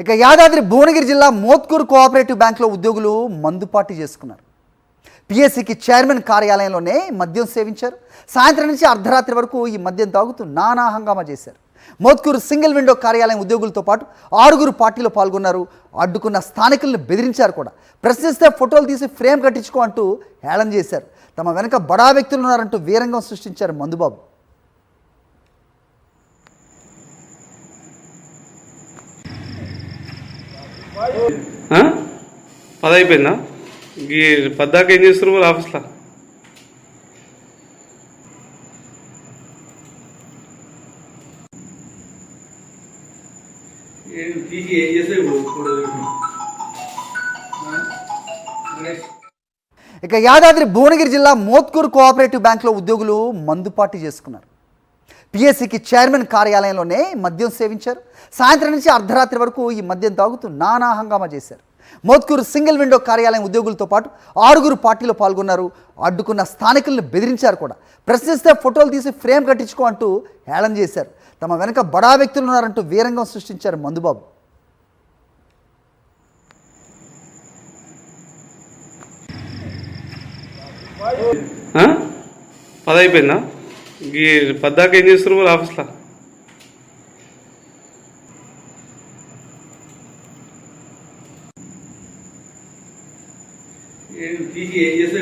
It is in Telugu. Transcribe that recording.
ఇక యాదాద్రి భువనగిరి జిల్లా మోత్కూరు కోఆపరేటివ్ బ్యాంకులో ఉద్యోగులు మందు పార్టీ చేసుకున్నారు. పిఎస్సికి చైర్మన్ కార్యాలయంలోనే మద్యం సేవించారు. సాయంత్రం నుంచి అర్ధరాత్రి వరకు ఈ మద్యం తాగుతూ నానా హంగామా చేశారు. మోత్కూరు సింగిల్ విండో కార్యాలయం ఉద్యోగులతో పాటు 6 పార్టీలో పాల్గొన్నారు. అడ్డుకున్న స్థానికులను బెదిరించారు కూడా. ప్రశ్నిస్తే ఫోటోలు తీసి ఫ్రేమ్ కట్టించుకో అంటూ హేళన చేశారు. తమ వెనక బడా వ్యక్తులు ఉన్నారంటూ వీరంగం సృష్టించారు మందుబాబు. పది అయిపోయిందా? ఈ పద్దాక ఏం చేస్తున్నారు మరి ఆఫీస్లో? ఇక యాదాద్రి భువనగిరి జిల్లా మోత్కూరు కోఆపరేటివ్ బ్యాంకులో ఉద్యోగులు మందు పార్టీ చేసుకున్నారు. పిఎస్సికి చైర్మన్ కార్యాలయంలోనే మద్యం సేవించారు. సాయంత్రం నుంచి అర్ధరాత్రి వరకు ఈ మద్యం తాగుతూ నానా హంగామా చేశారు. మోత్కూరు సింగిల్ విండో కార్యాలయం ఉద్యోగులతో పాటు 6 పార్టీలో పాల్గొన్నారు. అడ్డుకున్న స్థానికులను బెదిరించారు కూడా. ప్రశ్నిస్తే ఫోటోలు తీసి ఫ్రేమ్ కట్టించుకో అంటూ హేళన చేశారు. తమ వెనక బడా వ్యక్తులు ఉన్నారంటూ వీరంగం సృష్టించారు మందుబాబు. పది అయిపోయిందా? ఈ పద్దాక ఏం చేస్తున్నారు మరి ఆఫీస్లో? ఏం చేసే